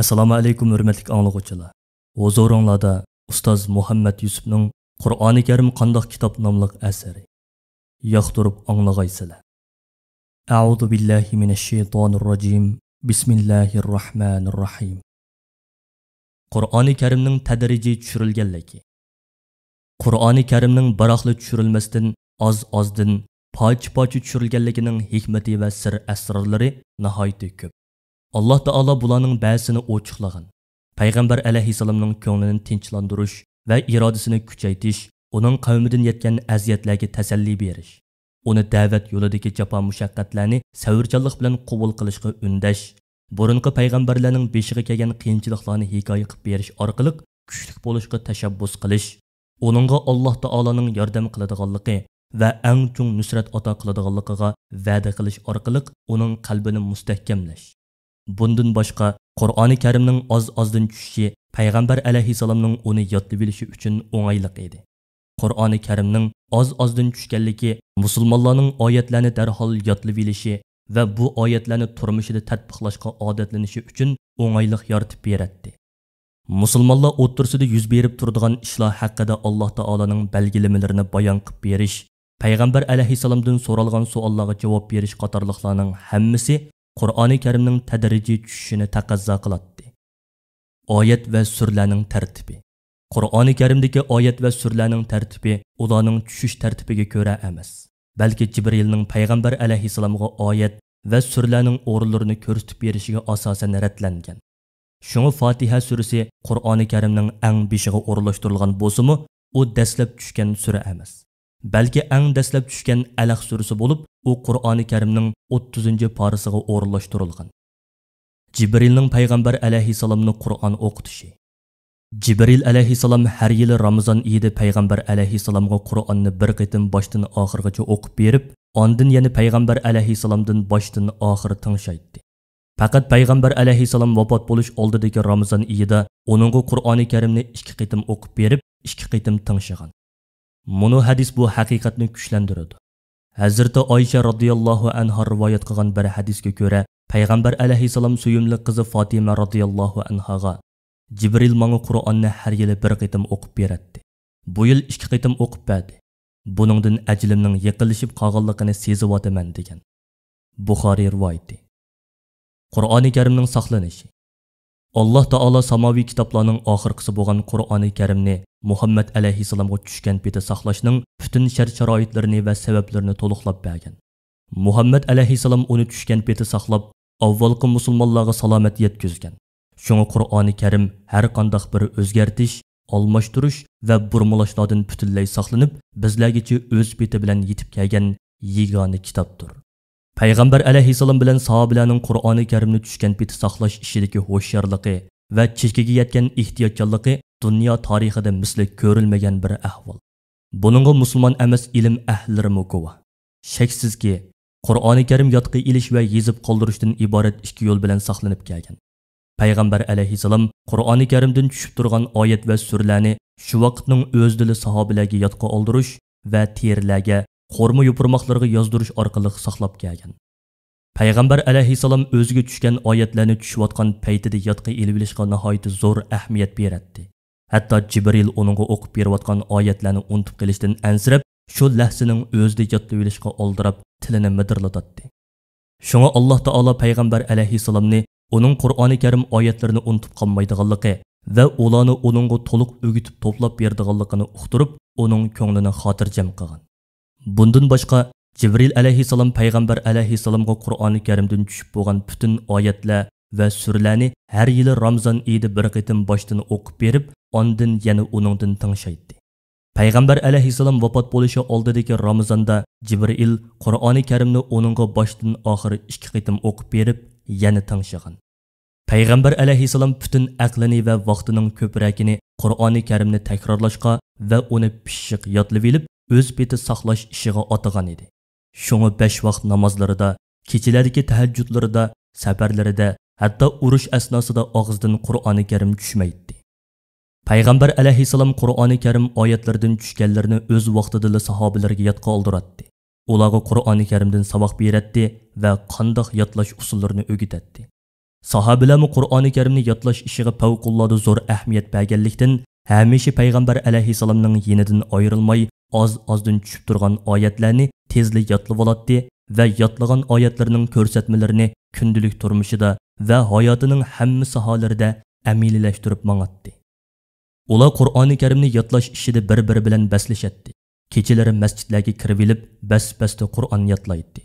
Assalomu alaykum hurmatli anglovchilar. Huzuringlarda ustoz Muhammad Yusufning Qur'oni Karim qandoq kitob nomli asari. Yoqtirib anglag'aysizlar. A'udhu billahi minash shaytonir rojim. Bismillahirrahmanirrahim. Qur'oni Karimning tadrijiy tushirilganligi. Qur'oni Karimning baroqli tushirilmasdan oz-ozdan poch-poch tushirilganligining hikmati va sir asrorlari nihoyatda ko'p. Allah Taala bularning ba'zisini ochiqlagan. Payg'ambar alayhisalomning ko'nglini tinchlantirish va irodasini kuchaytirish, uning qavmidan yetgan aziyatlarga tasalli berish, uni da'vat yo'lidagi jafo mushaqqatlarni savrchanlik bilan qabul qilishga undash, burunqi payg'ambarlarning beshiga kelgan qiyinchiliklarni hikoya qilib berish orqali kuchli bo'lishga tashabbus qilish, uningga Alloh Taolaning yordam qiladiganligi va eng chong nusrat ato qiladiganligiga va'da qilish orqali uning qalbini mustahkamlash. Bundan boshqa Qur'oni Karimning oz-ozdan tushishi payg'ambar alayhisalomning uni yodlab bilishi uchun o'ng'ayliq edi. Qur'oni Karimning oz-ozdan tushganligi musulmonlarning oyatlarni darhol yodlab bilishi va bu oyatlarni turmushida tatbiqlashga odatlanishi uchun o'ng'ayliq yaratib beradi. Musulmonlar o'rtasida yuz berib turadigan ishlar haqida Alloh taolaning belgilamalarini bayon qilib berish, payg'ambar alayhisalomdan so'ralgan savollarga javob berish qatorliqlarning hammasi Qur'oni Karimning tadrijiy tushishini taqozo qiladi. Oyat va surlarning tartibi. Qur'oni Karimdagi oyat va surlarning tartibi ularning tushish tartibiga ko'ra emas, balki Jibrilning payg'ambar alayhisalomga oyat va surlarning o'rinlarini ko'rsatib berishiga asosan ratlangan. Shunga Fatiha surasi Qur'oni Karimning eng beshiga o'rinlashtirilgan bo'lsa-mu, u dastlab tushgan sura emas, balki eng dastlab tushgan Alaq surasi bo'lib, u Qur'oni Karimning 30-parasiga o'rinlashtirilgan. Jibrilning payg'ambar alayhisalomni Qur'on o'qitishi. Jibril alayhisalom har yili Ramazon oyida payg'ambar alayhisalomga Qur'onni bir qitim boshdan oxirigacha o'qib berib, ondan yana payg'ambar alayhisalomdan boshdan oxiri tingshaydi. Faqat payg'ambar alayhisalom vafot bo'lish oldidagi Ramazon oyida uningga Qur'oni Karimni 2 qitim o'qib berib, 2 qitim tingshagan. Bunu hadis bu haqiqatni kuchlantiradi. Hazrati Oysha radhiyallohu anha rivoyat qilgan bir hadisga ko'ra, payg'ambar alayhisalom suyumli qizi Fatima radhiyallohu anhaga Jibril menga Qur'onni har yili bir qitim o'qib beradi. Bu yil 2 qitim o'qib berdi. Buningdan ajlimning yiqilishib qolganligini sezyapman degan. Buxoriy rivoyati. Qur'oni Karimning saqlanishi. Alloh taolo samoviy kitoblarning oxirgisi bo'lgan Qur'oni Karimni Muhammad alayhisalomga tushgan peti saqlashning butun shart-sharoitlarini va sabablarini to'liqlab bergan. Muhammad alayhisalom uni tushgan peti saqlab, avvalgi musulmonlarga salomat yetkazgan. Shunga Qur'oni Karim har qanday bir o'zgartish, almashtirish va burmulashlardan butunlay saqlanib, bizlargacha o'z peti bilan yetib kelgan yegona kitobdir. Payg'ambar alayhisalom bilan sahobalarning Qur'oni Karimni tushgan peti saqlash ishidagi ho'sharligi va chekiga yetgan ehtiyotchanligi dunyo tarixida misli ko'rilmagan bir ahvol. Buningga musulmon emas ilm ahlilari guvoh. Shaksizki, Qur'oni Karim yodga ilish va yezib qoldirishdan iborat 2 yo'l bilan saqlanib kelgan. Payg'ambar alayhisalom Qur'oni Karimdan tushib turgan oyat va surlarni shu vaqtning o'zdili sahobalarga yodga oldirish va terilarga, qo'rma yupurmoqlarga yozdirish orqali saqlab kelgan. Payg'ambar alayhisalom o'ziga tushgan oyatlarni tushayotgan paytida yodga ilib olishga nihoyat zo'r ahamiyat beradi. Hatto Jibril uningga o'qib berayotgan oyatlarni unutib qilishdan ansirab, shu lahzining o'zida yodlab olishga oldirab, tilini midirlatadi. Shunga Alloh taolo payg'ambar alayhisalomni uning Qur'oni Karim oyatlarini unutib qolmaydiganligi va ularni uningga to'liq o'gitib to'plab berdiganligini uqtirib, uning ko'nglini xotirjam qilgan. Bundan boshqa Jibril alayhisalom payg'ambar alayhisalomga Qur'oni Karimdan tushib bo'lgan butun oyatlar va surlarni har yili Ramazon oyida bir qitim boshdan o'qib berib, ondan yana uningdan tingshaydi. Payg'ambar alayhisalom vafot bo'lishi oldidagi Ramazonda Jibril Qur'oni Karimni uningga boshdan oxiri 2 qitim o'qib berib, yana tingshagan. Payg'ambar alayhisalom butun aqlini va vaqtining ko'pragini Qur'oni Karimni takrorlashga va uni pishiq yodlab olib, o'z beti saqlash ishiga atagan edi. Shunga 5 vaqt namozlarida, kechalardagi tahajjudlarida, safarlarida, hatto urush asnosida og'izdan Qur'oni Karim tushmaydi. Payg'ambar alayhisalom Qur'oni Karim oyatlaridan tushganlarni o'z vaqtida sahobalarga yodga oldiradi. Ularga Qur'oni Karimdan saboq beradi va qandoq yodlash usullarini o'rgatadi. Sahabilarmi Qur'oni Karimni yodlash ishiga favqulodda zo'r ahamiyat berganlikdan hamisha payg'ambar alayhissalomning yenidan ayrilmay oz-ozdan tushib turgan oyatlarni tezlik yodlab oladi va yodlagan oyatlarning ko'rsatmalarini kundalik turmushida va hayotining hamma sohalarida amililashtirib mang'atdi. Ular Qur'oni Karimni yodlash ishida bir-biri bilan baslashadi. Kechalari masjidlarga kirib olib, bas-basda Qur'on yodlaydi.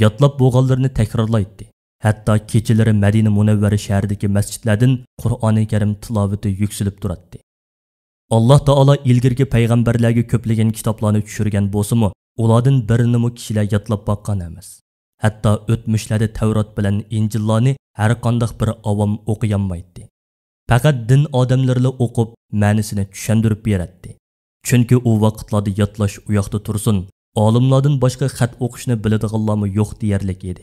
Yodlab bo'lganlarni takrorlaydi. Hatto kechalari Madina Munavvara shahridagi masjidlardan Qur'oni Karim tilovati yuksilib turadi. Alloh taolo ilgirgi payg'ambarlarga ko'plagan kitoblarni tushirgan bo'lsa-mu, ulardan birini kishilar yodlab boqqan emas. Hatto o'tmishlarda Tavrat bilan Injillarni har qanday bir avom o'qiyanmaydi. Faqat din odamlarla o'qib, ma'nosini tushuntirib beradi. Chunki u vaqtlarda yodlash u yoqda tursin, olimlardan boshqa xat o'qishni biladiganlarmi yo'q deyarlik edi.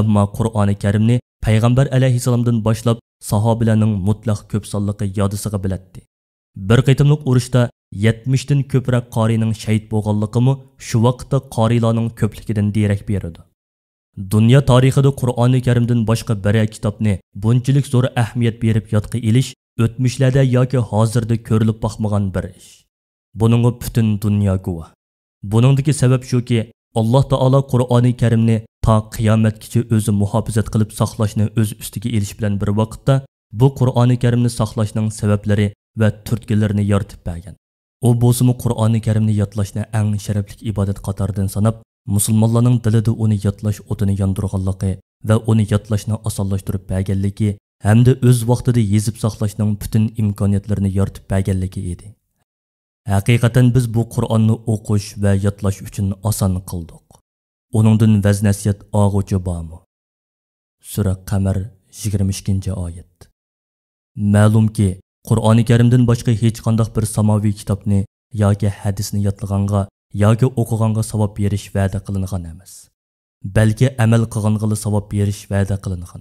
Ammo Qur'oni Karimni payg'ambar alayhissalomdan boshlab sahobalarning mutlaq ko'p sonliqi yodisiga biladi. Bir qitimliq urushda 70 dan ko'proq qorining shahid bo'lganligimi shu vaqtda qorilarning ko'pligidan derak beradi. Dunyo tarixida Qur'oni Karimdan boshqa bir kitobni bunchalik zo'r ahamiyat berib yodga ilish o'tmishlarda yoki hozirda ko'rilib boqmagan bir ish. Buningga butun dunyo guvoh. Buningdagi sabab shuki, Alloh taolo Qur'oni Karimni ta qiyomatgacha o'zi muhofazat qilib saqlashni o'z ustiga elish bilan bir vaqtda bu Qur'oni Karimni saqlashning sabablari va turtkilarini yoritib bergan. U bo'lsa-mu Qur'oni Karimni yodlashni eng sharafli ibodat qatoridan sanab, musulmonlarning dilida uni yodlash o'tini yondirganligi va uni yodlashni osonlashtirib berganligi hamda o'z vaqtida yezib saqlashning butun imkoniyatlarini yoritib berganligi edi. Haqiqatan biz bu Qur'onni o'qish va yodlash uchun oson qildik. Uningdan vaz-nasihat og'uchi bormi? Sura Qamar 22-oyat. Ma'lumki, Qur'oni Karimdan boshqa hech qanday bir samoviy kitobni yoki hadisni yodlaganga yoki o'qiganga savob berish va'da qilingan emas. Balki amal qilganga savob berish va'da qilingan.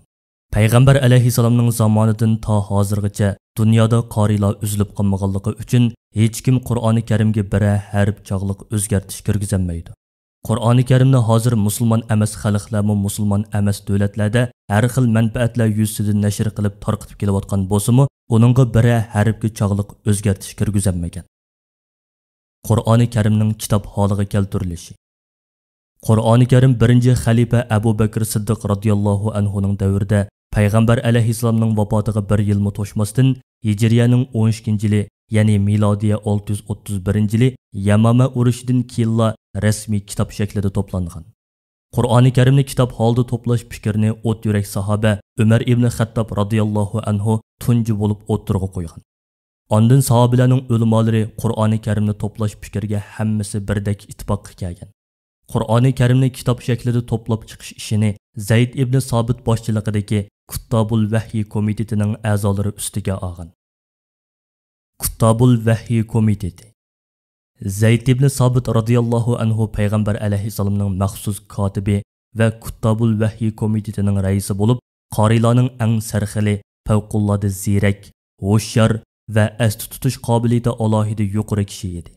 Payg'ambar alayhissalomning zamonidan to hozirgacha dunyoda qorilar uzilib qolmaganligi uchun hech kim Qur'oni Karimga bir harf chog'liq o'zgartish kirgizolmaydi. Qur'oni Karimni hozir musulmon emas xalqlarmi musulmon emas davlatlarda har xil manfaatlar yuzidan nashr qilib tarqitib kelayotgan bo'lsa-mu, uningga bir harfga chog'liq o'zgartish kirgizolmagan. Qur'oni Karimning kitob holiga keltirilishi. Qur'oni Karim 1-xalifa Abu Bakr Siddiq radhiyallohu anhu ning davrida payg'ambar alayhissalomning vafotiga 1 yilmi to'shmasdan Hijriyaning 12-yili, ya'ni milodiya 631-yili Yamama urushidan keyinla rasmiy kitob shaklida to'plangan. Qur'oni Karimni kitob holda to'plash fikrini o't yurak sahoba Umar ibn Xattob radhiyallohu anhu tunji bo'lib o'tirg'a qo'ygan. Ondan sahobalarning ulamolari Qur'oni Karimni to'plash fikriga hammasi birdek ittifoqqa kelgan. Qur'oni Karimni kitob shaklida to'plab chiqish ishini Zayd ibn Sobit boshchiligidagi Kuttobul Vahyi komitetining a'zolari ustiga olgan. Kuttobul Vahyi komiteti Zayd ibn Sobit radhiyallohu anhu payg'ambar alayhissalomning maxsus kotibi va Kuttobul Vahyi komitetining raisi bo'lib, qorilarning eng sarxili, favqulodda ziyrak, ho'shyor va asti tutish qobiliyati alohida yuqori kishi edi.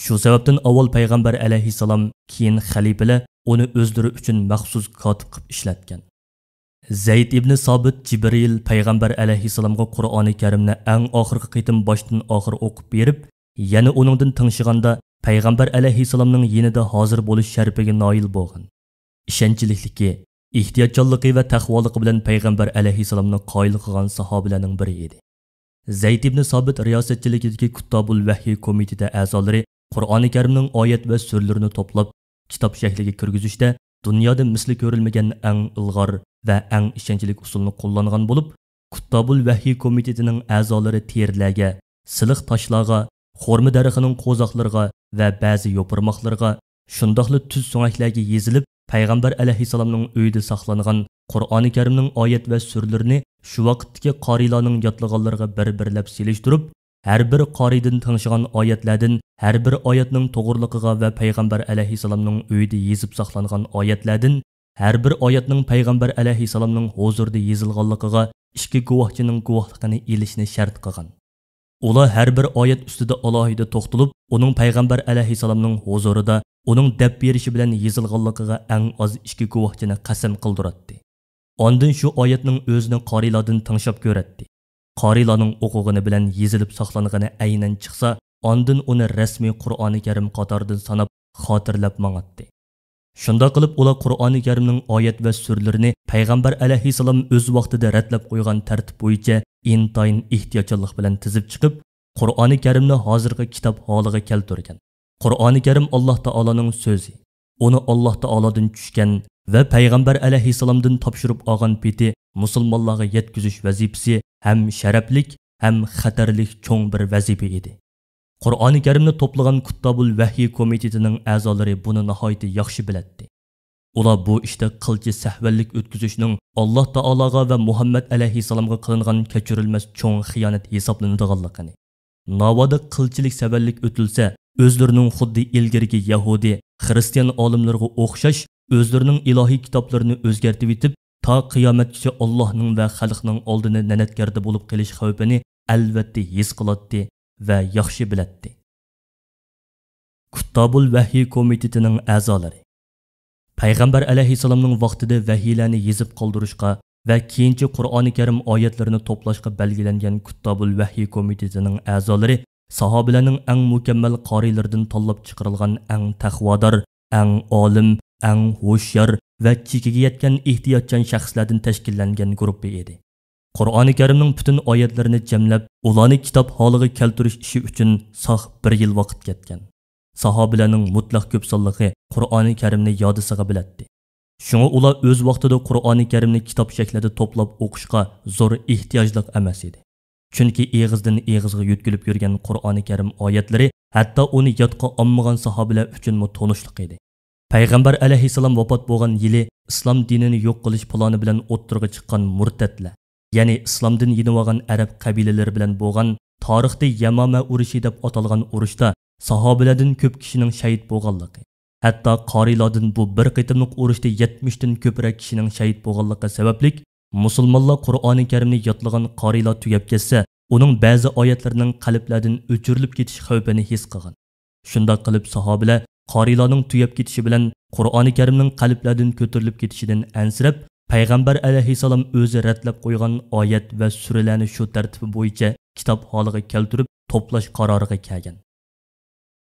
Shu sababdan avval payg'ambar alayhissalom, keyin xalifalar uni o'zlari uchun maxsus kotib qilib ishlatgan. Zayd ibn Sobit Jibril payg'ambar alayhissalomga Qur'oni Karimni eng oxirgi qitim boshdan oxir o'qib berib, yana uningdan tingshiganda payg'ambar alayhissalomning yenida hozir bo'lish sharafiga noil bo'lgan. Ishonchlikligi, ehtiyotchanligi va taqvoligi bilan payg'ambar alayhissalomni qoyil qilgan sahobalarning biri edi. Zayd ibn Sobit riyosatchiligidagi Kuttobul Vahyi komiteti a'zolari Qur'oni Karimning oyat va suralarini to'plab kitob shakliga kirgizishda dunyoda misli ko'rilmagan eng ilg'or va eng ishonchli usulni qo'llangan bo'lib, Kuttobul Vahyi komitetining a'zolari terlarga, siliq toshlarga, xurma daraxining qo'zoqlariga va ba'zi yo'pirmoqlarga, shundoqli tuz so'ngaklarga yezilib, payg'ambar alayhissalomning uyida saqlangan Qur'oni Karimning oyat va suralarini shu vaqtdagi qorilarning yodlaganlariga bir-birlab selishtirib, har bir qoridan ting'igan oyatlardan har bir oyatning to'g'riligiga va payg'ambar alayhissalomning uyida yezib saqlangan oyatlardan har bir oyatning payg'ambar alayhissalomning huzurida yezilganligiga ikki guvohchining guvohligini elishni shart qilgan. Ular har bir oyat ustida alohida to'xtalib, uning payg'ambar alayhissalomning huzurida uning deb berishi bilan yezilganligiga eng oz ikki guvohchini qasam qildiradi. Ondan shu oyatning o'zini qorilardan tinglab ko'ratdi. Qorilarning o'qig'ini bilan yezilib saqlangani aynan chiqsa, ondan uni rasmiy Qur'oni Karim qatoridan sanab xotirlab mangatdi. Shunda qilib ular Qur'oni Karimning oyat va suralarini payg'ambar alayhissalom o'z vaqtida ratlab qo'ygan tartib bo'yicha intayin ehtiyotlik bilan tizib chiqib, Qur'oni Karimni hozirgi kitob holiga keltirgan. Qur'oni Karim Alloh taolaning so'zi. Uni Alloh taoladan tushgan va payg'ambar alayhissalomdan topshirib olgan peti musulmonlarga yetkazish vazifasi ham sharaflik, ham xatarlik cho'ng bir vazifa edi. Qur'oni Karimni to'plagan Kuttabul Vahiy komitetining a'zolari buni nihoyat yaxshi biladi. Ular bu ishda qilchi sahvallik o'tkazishning Alloh taologa va Muhammad alayhissalomga qilingan kechirilmas cho'ng xiyonat hisoblanadiganligini. Navoda qilchilik savallik o'tilsa, o'zlarining xuddi ilgirgi Yahudi, Xristian olimlarga o'xshash o'zlarining ilohiy kitoblarini o'zgartib etib, ta qiyomatgacha Allohning va xalqning oldini nanatgarda bo'lib qilish xavfini albatta his qiladi va yaxshi biladi. Kuttabul Vahiy komitetining a'zolari payg'ambar alayhissalomning vaqtida vahiylarni yezib qoldirishga va keyinchi Qur'oni Karim oyatlarini to'plashga belgilangan Kuttabul Vahiy komitetining a'zolari sahobalarning eng mukammal qoriylaridan tanlab chiqarilgan eng taqvodor, eng olim, eng ho'shyor va chekiga yetgan ehtiyotchan shaxslardan tashkillangan guruh edi. Qur'oni Karimning butun oyatlarini jamlab, ularni kitob holiga keltirish ishi uchun sox 1 yil vaqt ketgan. Sahobalarning mutlaq ko'p sonligi Qur'oni Karimni yodisiga biladi. Shunga ular o'z vaqtida Qur'oni Karimni kitob shaklida to'plab o'qishga zo'r ehtiyojliq emas edi. Chunki eg'izdan eg'izga yetkilib yurgan Qur'oni Karim oyatlari hatto uni yodqa olmagan sahobalar uchun tanishliq edi. Payg'ambar alayhissalom vafot bo'lgan yili islom dinini yo'q qilish plani bilan o'ttirga chiqqan murtadlar, ya'ni islomdan yinib olgan arab qabilalari bilan bo'lgan tarixda Yamama urushi deb atalgan urushda sahobalardan ko'p kishining shahid bo'lganligi, hatto qorilardan bu bir qitimliq urushda 70 dan ko'proq kishining shahid bo'lganligi sababli musulmonlar Qur'oni Karimni yodlagan qorilar tugab ketsa, uning ba'zi oyatlarining qalblardan o'chirilib ketish xavfini his qilgan. Shunda qilib sahobalar qorilarning tugab ketishi bilan Qur'oni Karimning qalblardan ko'tarilib ketishidan ansirab, payg'ambar alayhissalom o'zi ratlab qo'ygan oyat va suralarni shu tartibi bo'yicha kitob holiga keltirib to'plash qaroriga kelgan.